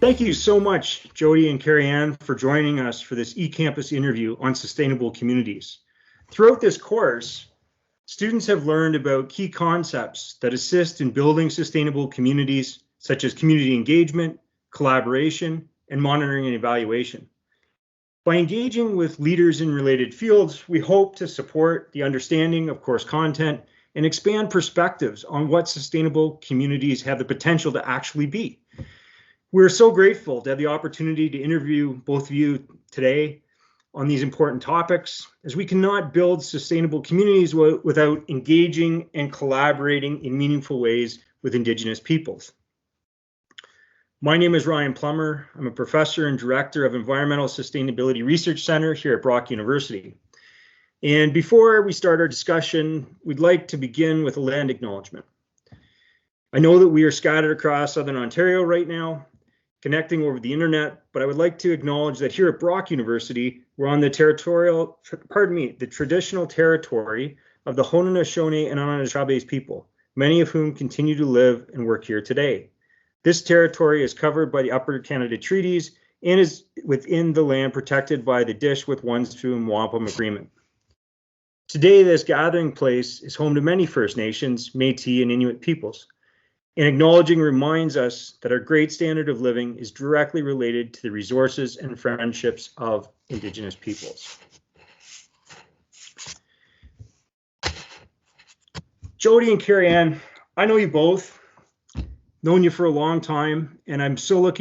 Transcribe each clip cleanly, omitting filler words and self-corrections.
Thank you so much, Jodi and Kerry-Anne, for joining us for this eCampus interview on sustainable communities. Throughout this course, students have learned about key concepts that assist in building sustainable communities, such as community engagement, collaboration, and monitoring and evaluation. By engaging with leaders in related fields, we hope to support the understanding of course content and expand perspectives on what sustainable communities have the potential to actually be. We're so grateful to have the opportunity to interview both of you today on these important topics, as we cannot build sustainable communities without engaging and collaborating in meaningful ways with Indigenous peoples. My name is Ryan Plummer. I'm a professor and director of Environmental Sustainability Research Center here at Brock University. And before we start our discussion, we'd like to begin with a land acknowledgement. I know that we are scattered across Southern Ontario right now, connecting over the internet, but I would like to acknowledge that here at Brock University, we're on the traditional territory of the Haudenosaunee and Anishinaabe people, many of whom continue to live and work here today. This territory is covered by the Upper Canada Treaties and is within the land protected by the Dish with One-Stream and Wampum Agreement. Today, this gathering place is home to many First Nations, Métis and Inuit peoples. And acknowledging reminds us that our great standard of living is directly related to the resources and friendships of Indigenous peoples. Jodi and Kerry-Anne, I know you both, known you for a long time, and I'm so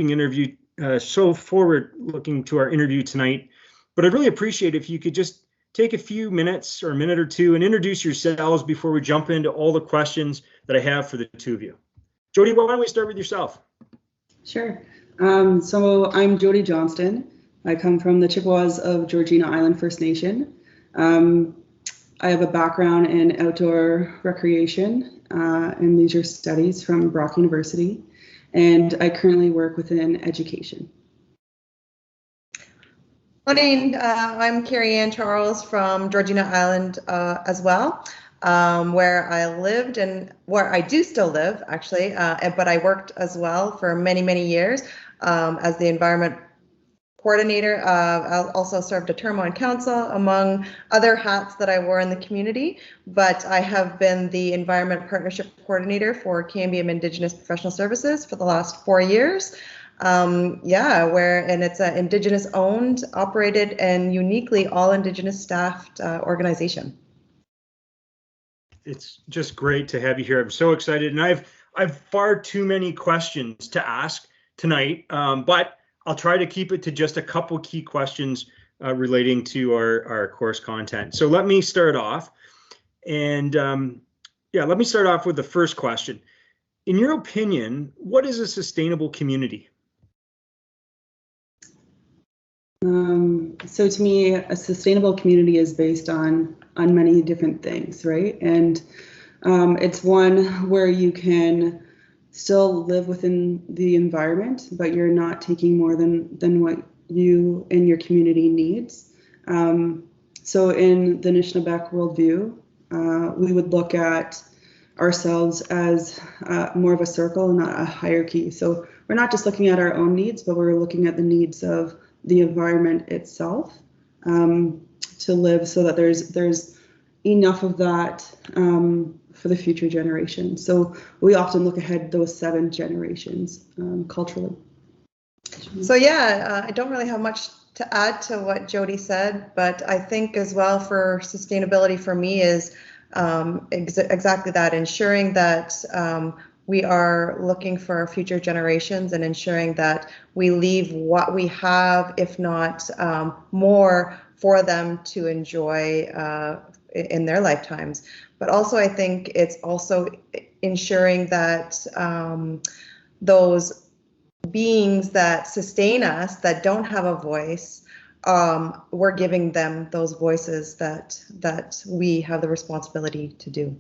forward looking to our interview tonight. But I'd really appreciate if you could just take a few minutes or a minute or two and introduce yourselves before we jump into all the questions that I have for the two of you. Jodi, why don't we start with yourself? Sure. So I'm Jodi Johnston. I come from the Chippewas of Georgina Island First Nation. I have a background in outdoor recreation and leisure studies from Brock University, and I currently work within education. Morning, I'm Kerry-Anne Charles from Georgina Island as well. Where I lived and where I do still live, actually, but I worked as well for many, many years as the environment coordinator. I also served a term on council, among other hats that I wore in the community, but I have been the environment partnership coordinator for Cambium Indigenous Professional Services for the last 4 years. And it's an Indigenous owned, operated, and uniquely all Indigenous staffed organization. It's just great to have you here. I'm so excited, and I've far too many questions to ask tonight, but I'll try to keep it to just a couple key questions relating to our course content. So let me start off, and let me start off with the first question. In your opinion, what is a sustainable community? So to me, a sustainable community is based on many different things, right? And it's one where you can still live within the environment, but you're not taking more than what you and your community needs. So in the Anishinaabe worldview, we would look at ourselves as more of a circle and not a hierarchy. So we're not just looking at our own needs, but we're looking at the needs of the environment itself to live, so that there's enough of that for the future generations. So we often look ahead those 7 generations culturally. So I don't really have much to add to what Jodi said, but I think as well for sustainability for me is exactly that, ensuring that we are looking for our future generations and ensuring that we leave what we have, if not more, for them to enjoy in their lifetimes. But also I think it's also ensuring that those beings that sustain us, that don't have a voice, we're giving them those voices that we have the responsibility to do.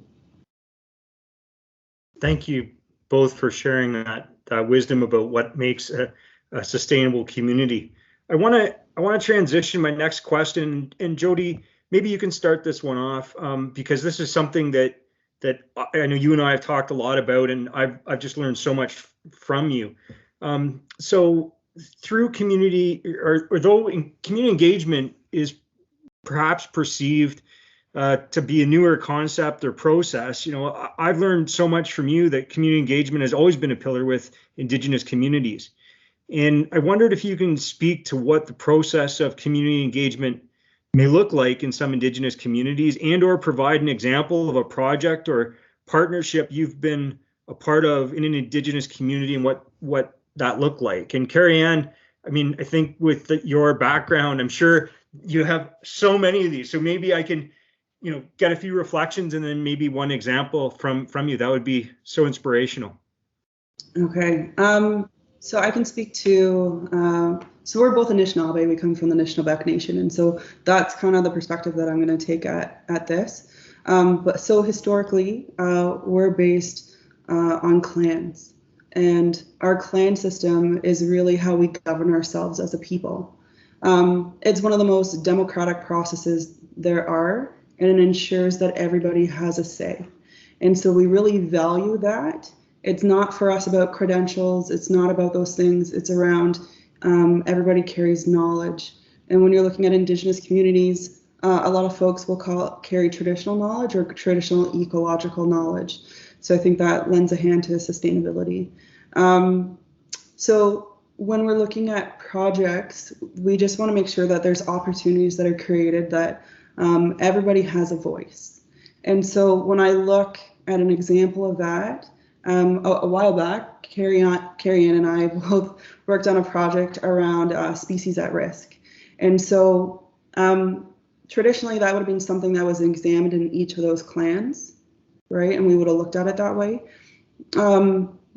Thank you both for sharing that wisdom about what makes a sustainable community. I want to transition my next question, and Jodi, maybe you can start this one off because this is something that I know you and I have talked a lot about, and I've just learned so much from you. So through community, or though community engagement is perhaps perceived to be a newer concept or process, I've learned so much from you that community engagement has always been a pillar with Indigenous communities. And I wondered if you can speak to what the process of community engagement may look like in some Indigenous communities, and or provide an example of a project or partnership you've been a part of in an Indigenous community and what that looked like. And Kerry-Anne, I mean, I think with your background, I'm sure you have so many of these. So maybe I can, get a few reflections and then maybe one example from you. That would be so inspirational. Okay. So I can speak to, so we're both Anishinaabe, we come from the Anishinaabeg Nation, and so that's kind of the perspective that I'm going to take at this. But so historically, we're based on clans, and our clan system is really how we govern ourselves as a people. It's one of the most democratic processes there are, and it ensures that everybody has a say. And so we really value that. It's not for us about credentials. It's not about those things. It's around everybody carries knowledge. And when you're looking at Indigenous communities, a lot of folks will carry traditional knowledge or traditional ecological knowledge. So I think that lends a hand to sustainability. So when we're looking at projects, we just want to make sure that there's opportunities that are created that everybody has a voice. And so when I look at an example of that, a while back, Kerry-Anne and I both worked on a project around species at risk. And so traditionally that would have been something that was examined in each of those clans, right? And we would have looked at it that way.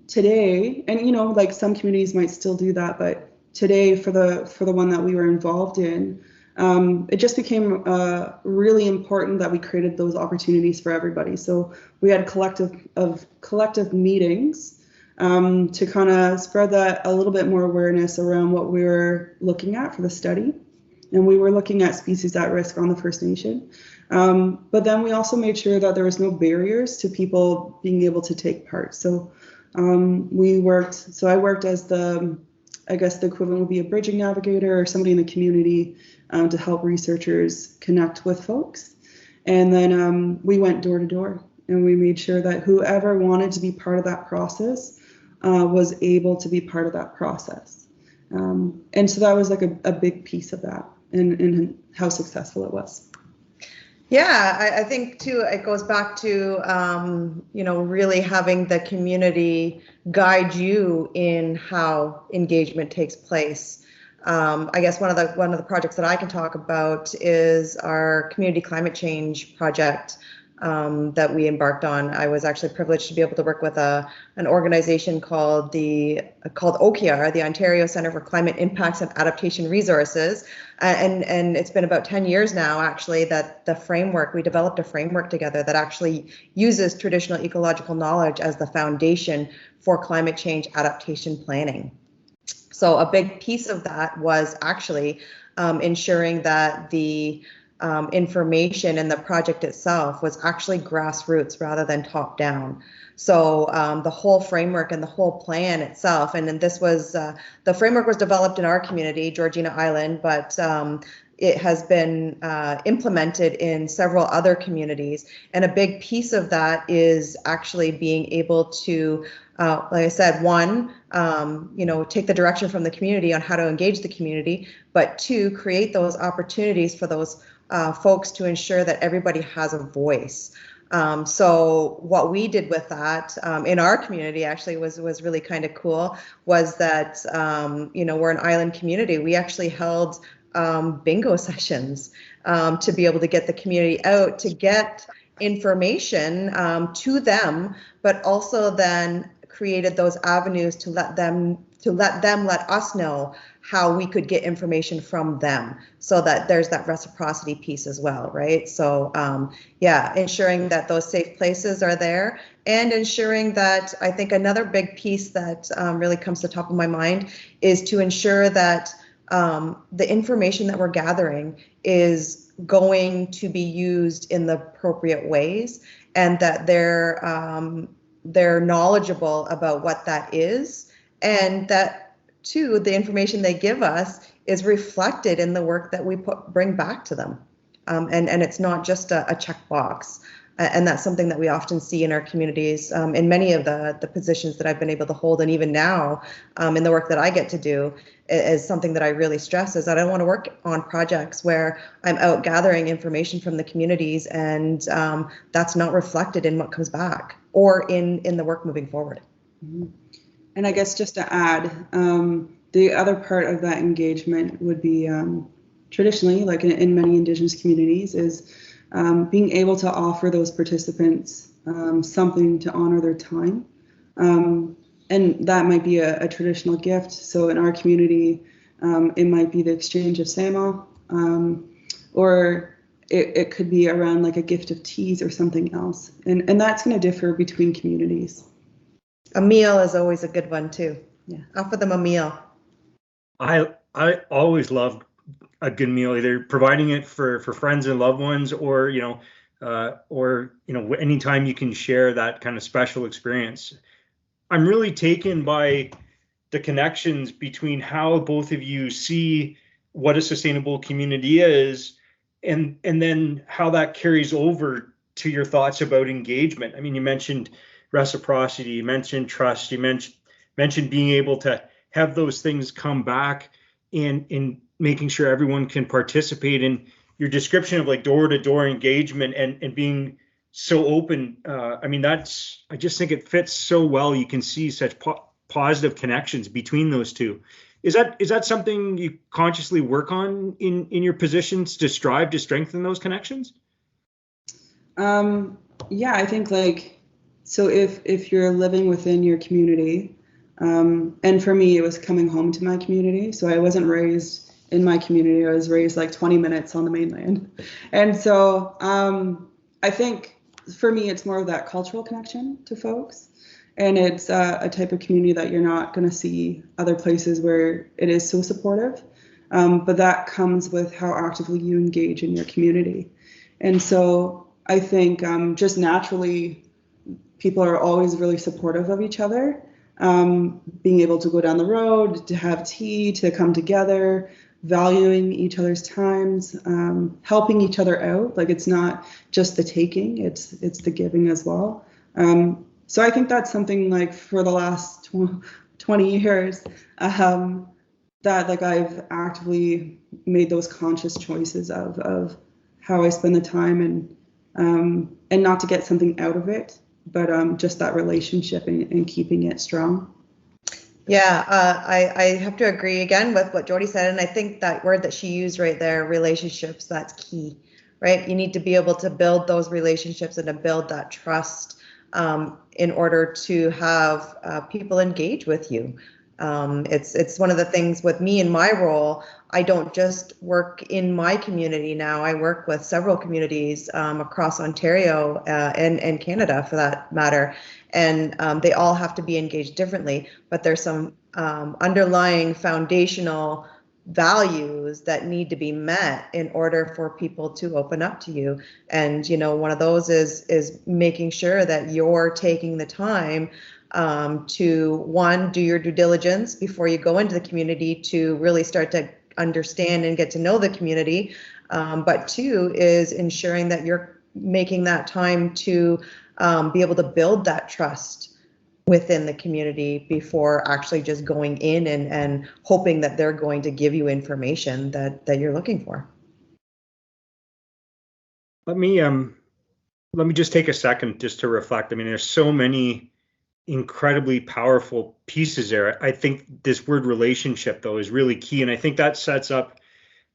Today, and like some communities might still do that, but today for the one that we were involved in, it just became really important that we created those opportunities for everybody. So we had collective meetings to kind of spread that a little bit more awareness around what we were looking at for the study. And we were looking at species at risk on the First Nation. But then we also made sure that there was no barriers to people being able to take part. So I worked as the equivalent would be a bridging navigator or somebody in the community to help researchers connect with folks. And then we went door to door, and we made sure that whoever wanted to be part of that process was able to be part of that process. And so that was like a big piece of that and how successful it was. Yeah, I think too, it goes back to, really having the community guide you in how engagement takes place. I guess one of the projects that I can talk about is our community climate change project that we embarked on. I was actually privileged to be able to work with an organization called ORCKA, the Ontario Centre for Climate Impacts and Adaptation Resources, and it's been about 10 years now actually that we developed a framework together that actually uses traditional ecological knowledge as the foundation for climate change adaptation planning. So a big piece of that was actually ensuring that the information in the project itself was actually grassroots rather than top down. So the whole framework and the whole plan itself, and then this was, the framework was developed in our community, Georgina Island, but it has been implemented in several other communities. And a big piece of that is actually being able to, like I said, one, take the direction from the community on how to engage the community, but two, create those opportunities for those folks to ensure that everybody has a voice. So what we did with that in our community actually was really kind of cool, was that, we're an island community. We actually held bingo sessions to be able to get the community out, to get information to them, but also then created those avenues to let them let us know how we could get information from them, so that there's that reciprocity piece as well, right? So ensuring that those safe places are there, and ensuring that, I think another big piece that really comes to the top of my mind is to ensure that the information that we're gathering is going to be used in the appropriate ways, and that they're knowledgeable about what that is, and that too, the information they give us is reflected in the work that we bring back to them. And it's not just a checkbox. And that's something that we often see in our communities in many of the positions that I've been able to hold. And even now in the work that I get to do is something that I really stress is that I don't want to work on projects where I'm out gathering information from the communities and that's not reflected in what comes back or in the work moving forward. Mm-hmm. And I guess just to add, the other part of that engagement would be traditionally, like in many Indigenous communities, is being able to offer those participants something to honor their time. And that might be a traditional gift. So in our community, it might be the exchange of sama, or it could be around like a gift of teas or something else. And that's going to differ between communities. A meal is always a good one too. Yeah. Offer them a meal. I always love a good meal, either providing it for friends and loved ones, or anytime you can share that kind of special experience. I'm really taken by the connections between how both of you see what a sustainable community is, and then how that carries over to your thoughts about engagement. I mean, you mentioned reciprocity, you mentioned trust, you mentioned being able to have those things come back in making sure everyone can participate. In your description of like door-to-door engagement and being so open, I just think it fits so well. You can see such positive connections between those two. Is that something you consciously work on in your positions to strive to strengthen those connections? Yeah, I think so if you're living within your community, and for me, it was coming home to my community. So I wasn't raised in my community. I was raised like 20 minutes on the mainland. And so I think for me, it's more of that cultural connection to folks. And it's a type of community that you're not going to see other places where it is so supportive. But that comes with how actively you engage in your community. And so I think just naturally, people are always really supportive of each other. Being able to go down the road, to have tea, to come together, valuing each other's times, helping each other out. Like, it's not just the taking, it's the giving as well. So I think that's something like for the last 20 years that like I've actively made those conscious choices of how I spend the time and not to get something out of it, but just that relationship and keeping it strong. Yeah, I have to agree again with what Jodi said, and I think that word that she used right there, relationships, that's key, right? You need to be able to build those relationships and to build that trust in order to have people engage with you. It's one of the things with me in my role. I don't just work in my community now. I work with several communities across Ontario and Canada, for that matter. And they all have to be engaged differently. But there's some underlying foundational values that need to be met in order for people to open up to you. And one of those is making sure that you're taking the time to, one, do your due diligence before you go into the community to really start to understand and get to know the community. But two is ensuring that you're making that time to be able to build that trust within the community before actually just going in and hoping that they're going to give you information that you're looking for. Let me just take a second just to reflect. I mean, there's so many incredibly powerful pieces there. I think this word relationship, though, is really key. And I think that sets up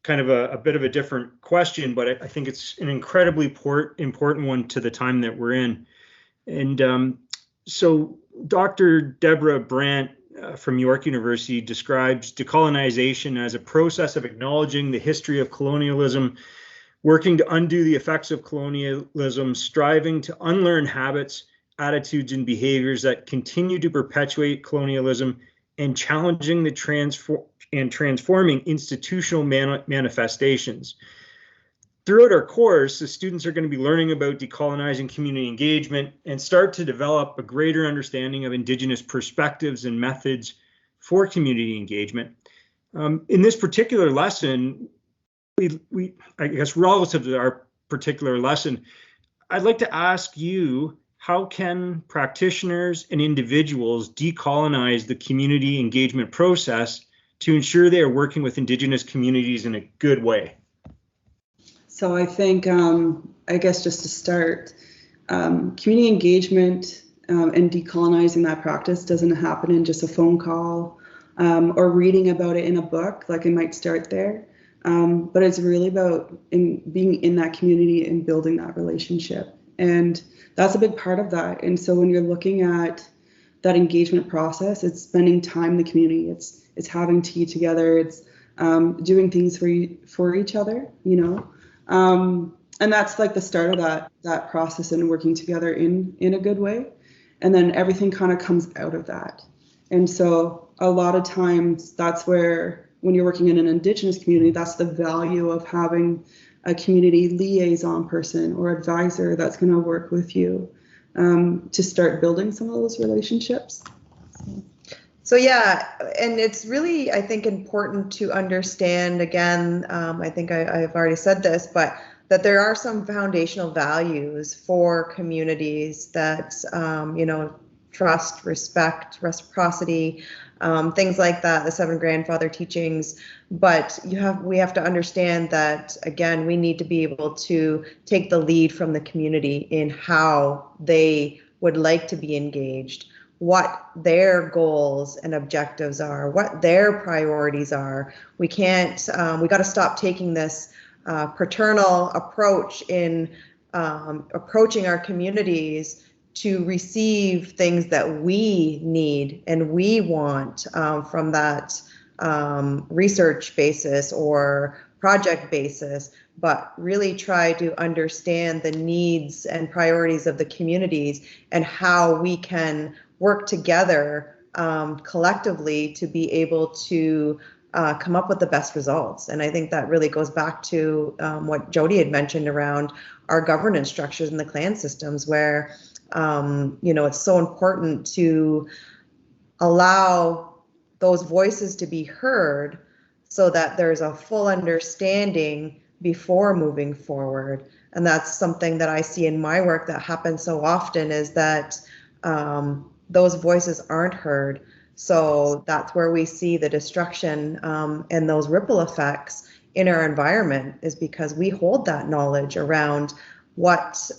kind of a bit of a different question, but I think it's an incredibly important one to the time that we're in. And so Dr. Deborah Brandt from York University describes decolonization as a process of acknowledging the history of colonialism, working to undo the effects of colonialism, striving to unlearn habits, attitudes, and behaviors that continue to perpetuate colonialism, and challenging the transforming institutional manifestations. Throughout our course, the students are going to be learning about decolonizing community engagement and start to develop a greater understanding of Indigenous perspectives and methods for community engagement. In this particular lesson, I guess relative to our particular lesson, I'd like to ask you, how can practitioners and individuals decolonize the community engagement process to ensure they are working with Indigenous communities in a good way? So I think, I guess just to start, community engagement and decolonizing that practice doesn't happen in just a phone call or reading about it in a book. Like, it might start there, but it's really about being in that community and building that relationship. And that's a big part of that. And so when you're looking at that engagement process, it's spending time in the community. It's having tea together. It's doing things for each other, you know. And that's like the start of that process and working together in a good way. And then everything kind of comes out of that. And so a lot of times that's where, when you're working in an Indigenous community, that's the value of having a community liaison person or advisor that's going to work with you to start building some of those relationships. So yeah, and it's really, I think, important to understand, again, I think I've already said this, but that there are some foundational values for communities that, you know, trust, respect, reciprocity, things like that, the 7 grandfather teachings. But we have to understand that, again, we need to be able to take the lead from the community in how they would like to be engaged, what their goals and objectives are, what their priorities are. We can't, we got to stop taking this paternal approach in approaching our communities to receive things that we need and we want from that research basis or project basis, but really try to understand the needs and priorities of the communities and how we can work together collectively to be able to come up with the best results. And I think that really goes back to what Jodi had mentioned around our governance structures and the clan systems, where you know, it's so important to allow those voices to be heard so that there's a full understanding before moving forward. And that's something that I see in my work that happens so often, is that those voices aren't heard. So that's where we see the destruction and those ripple effects in our environment, is because we hold that knowledge around what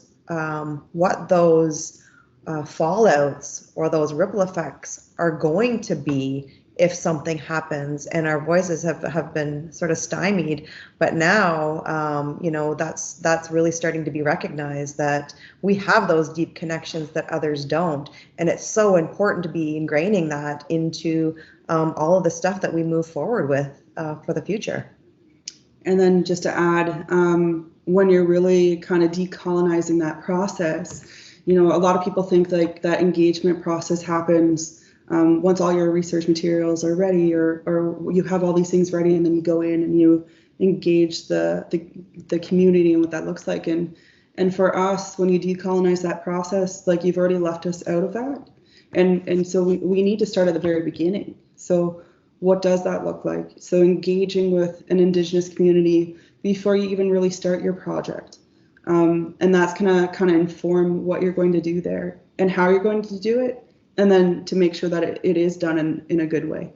those fallouts or those ripple effects are going to be if something happens, and our voices have been sort of stymied. But now, you know, that's really starting to be recognized, that we have those deep connections that others don't, and it's so important to be ingraining that into all of the stuff that we move forward with for the future. And then just to add, when you're really kind of decolonizing that process, you know, a lot of people think like that engagement process happens once all your research materials are ready, or you have all these things ready, and then you go in and you engage the community and what that looks like. And for us, when you decolonize that process, like, you've already left us out of that. And so we need to start at the very beginning. So what does that look like? So engaging with an Indigenous community before you even really start your project. And that's gonna kind of inform what you're going to do there and how you're going to do it, and then to make sure that it is done in a good way.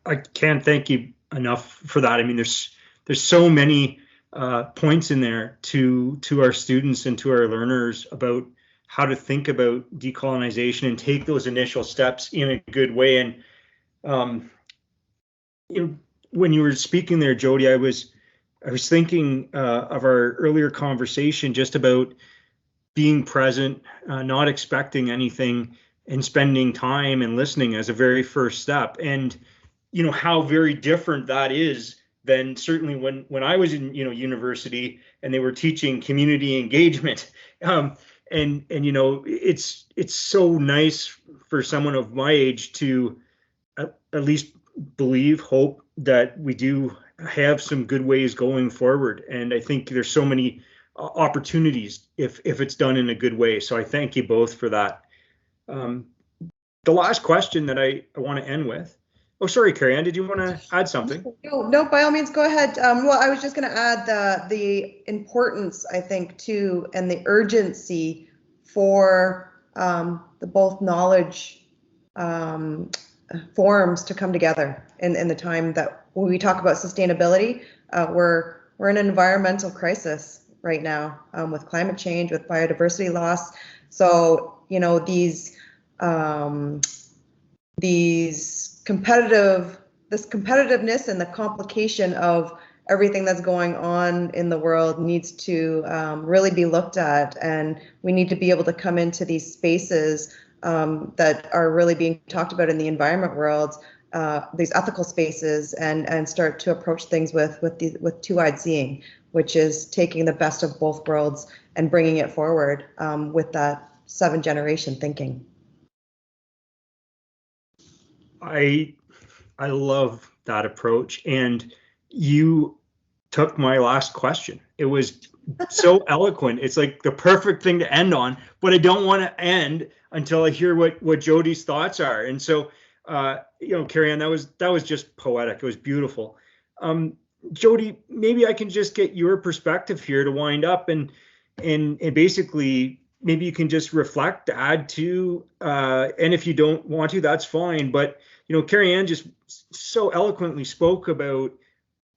I can't thank you enough for that. I mean, there's so many points in there to our students and to our learners about how to think about decolonization and take those initial steps in a good way. And you know, when you were speaking there, Jodi, I was thinking of our earlier conversation just about being present, not expecting anything, and spending time and listening as a very first step. And you know how very different that is than certainly when I was in university and they were teaching community engagement. And you know, it's so nice for someone of my age to at least believe, hope that we do have some good ways going forward. And I think there's so many opportunities if it's done in a good way. So I thank you both for that. the last question that I want to end with. Oh, sorry, Kerry-Anne, did you want to add something? No, by all means, go ahead. Well, I was just going to add the importance, I think, too, and the urgency for the both knowledge forms to come together in the time that when we talk about sustainability, we're in an environmental crisis right now with climate change, with biodiversity loss. So, you know, this competitiveness and the complication of everything that's going on in the world needs to really be looked at, and we need to be able to come into these spaces that are really being talked about in the environment world, these ethical spaces, and start to approach things with two-eyed seeing, which is taking the best of both worlds and bringing it forward with that 7th-generation thinking. I love that approach, and you took my last question. It was so eloquent. It's like the perfect thing to end on, but I don't want to end until I hear what Jodi's thoughts are. And so, you know, Kerry-Anne, that was just poetic. It was beautiful. Jodi, maybe I can just get your perspective here to wind up, and basically maybe you can just reflect, add to, and if you don't want to, that's fine. But you know, Kerry-Anne just so eloquently spoke about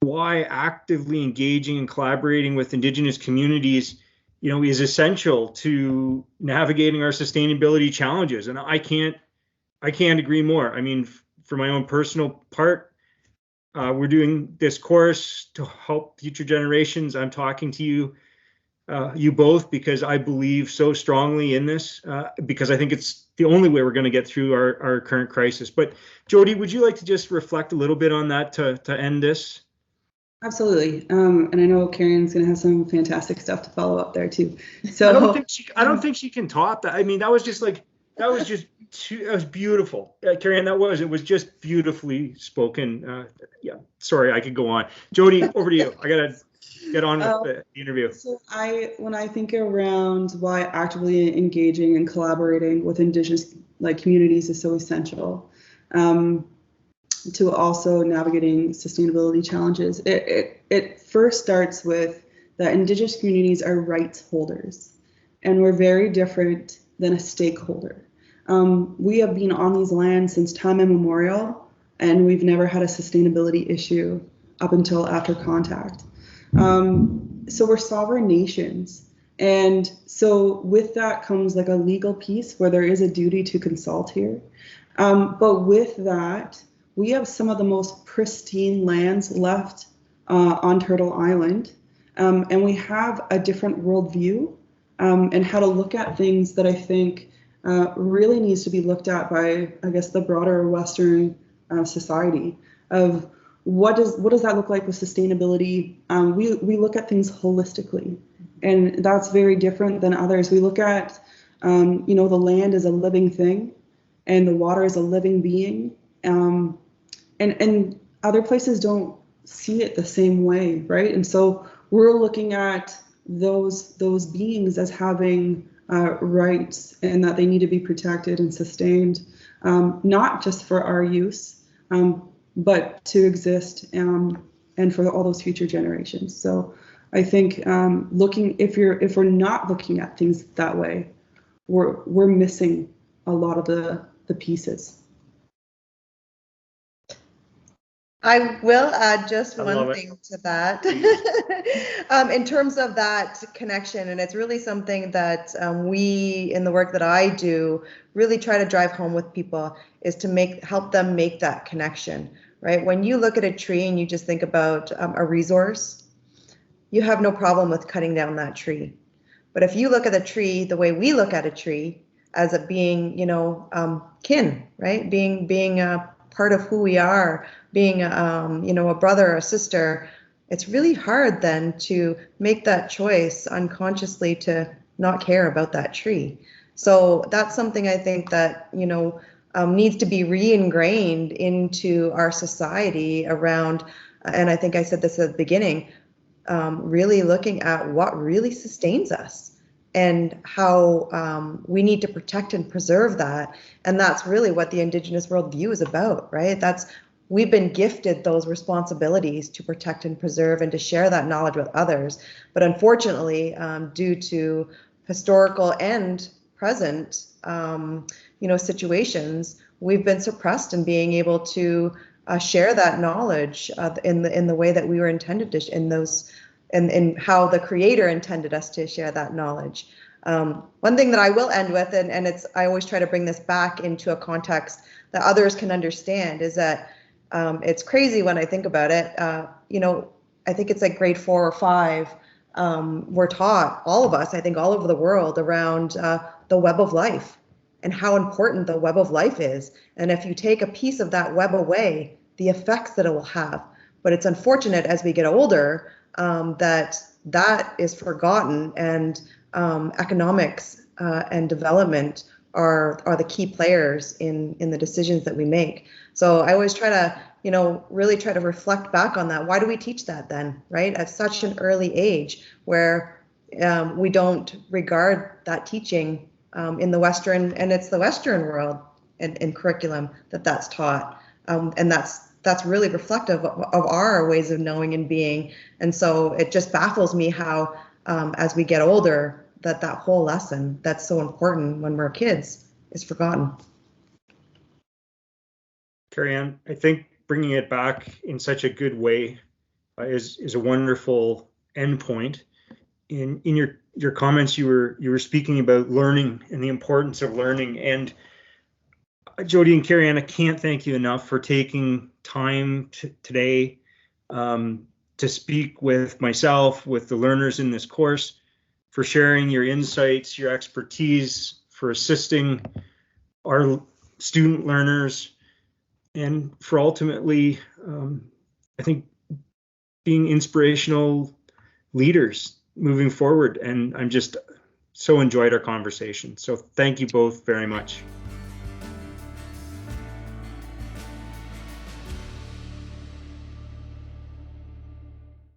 why actively engaging and collaborating with Indigenous communities, you know, is essential to navigating our sustainability challenges. And I can't agree more. I mean, for my own personal part, we're doing this course to help future generations. I'm talking to you, you both, because I believe so strongly in this, because I think it's the only way we're going to get through our current crisis. But Jodi, would you like to just reflect a little bit on that to end this? Absolutely. And I know Kerry-Anne's going to have some fantastic stuff to follow up there too. So I don't think she can top that. I mean, that was beautiful. Kerry-Anne, it was just beautifully spoken. Yeah, sorry, I could go on. Jodi, over to you. I got to get on with the interview. So when I think around why actively engaging and collaborating with Indigenous communities is so essential, to also navigating sustainability challenges, it first starts with that Indigenous communities are rights holders, and we're very different than a stakeholder. We have been on these lands since time immemorial, and we've never had a sustainability issue up until after contact. So we're sovereign nations. And so with that comes like a legal piece where there is a duty to consult here. But with that, we have some of the most pristine lands left on Turtle Island. And we have a different worldview and how to look at things that I think really needs to be looked at by, I guess, the broader Western society of what does that look like with sustainability? We look at things holistically, and that's very different than others. We look at, the land is a living thing, and the water is a living being, and other places don't see it the same way, right? And so we're looking at those beings as having rights, and that they need to be protected and sustained, not just for our use, but to exist and for all those future generations. So I think if we're not looking at things that way, we're missing a lot of the pieces. I will add just one thing to that in terms of that connection, and it's really something that we, in the work that I do, really try to drive home with people, is to help them make that connection, right? When you look at a tree and you just think about a resource, you have no problem with cutting down that tree. But if you look at a tree the way we look at a tree, as it being, kin, right? Being a part of who we are, being a brother or a sister, it's really hard then to make that choice unconsciously to not care about that tree. So that's something I think that needs to be re-ingrained into our society around, and I think I said this at the beginning, really looking at what really sustains us. and how we need to protect and preserve that. And that's really what the Indigenous worldview is about, right? We've been gifted those responsibilities to protect and preserve and to share that knowledge with others. But unfortunately, due to historical and present, situations, we've been suppressed in being able to share that knowledge in the way that we were intended to, in how the Creator intended us to share that knowledge. One thing that I will end with, and I always try to bring this back into a context that others can understand, is that it's crazy when I think about it. I think it's like grade 4 or 5. We're taught, all of us, I think all over the world, around the web of life and how important the web of life is. And if you take a piece of that web away, the effects that it will have. But it's unfortunate as we get older that is forgotten, and economics and development are the key players in the decisions that we make. So I always try to, really try to reflect back on that. Why do we teach that then, right? At such an early age, where we don't regard that teaching in the Western, and it's the Western world in curriculum that's taught. And that's really reflective of our ways of knowing and being. And so it just baffles me how, as we get older, that whole lesson that's so important when we're kids is forgotten. Kerry-Anne, I think bringing it back in such a good way is a wonderful endpoint. In your comments, you were speaking about learning and the importance of learning. And Jodi and Kerry-Anne, I can't thank you enough for taking time today to speak with myself, with the learners in this course, for sharing your insights, your expertise, for assisting our student learners, and for ultimately, I think, being inspirational leaders moving forward. And I'm just so enjoyed our conversation. So thank you both very much.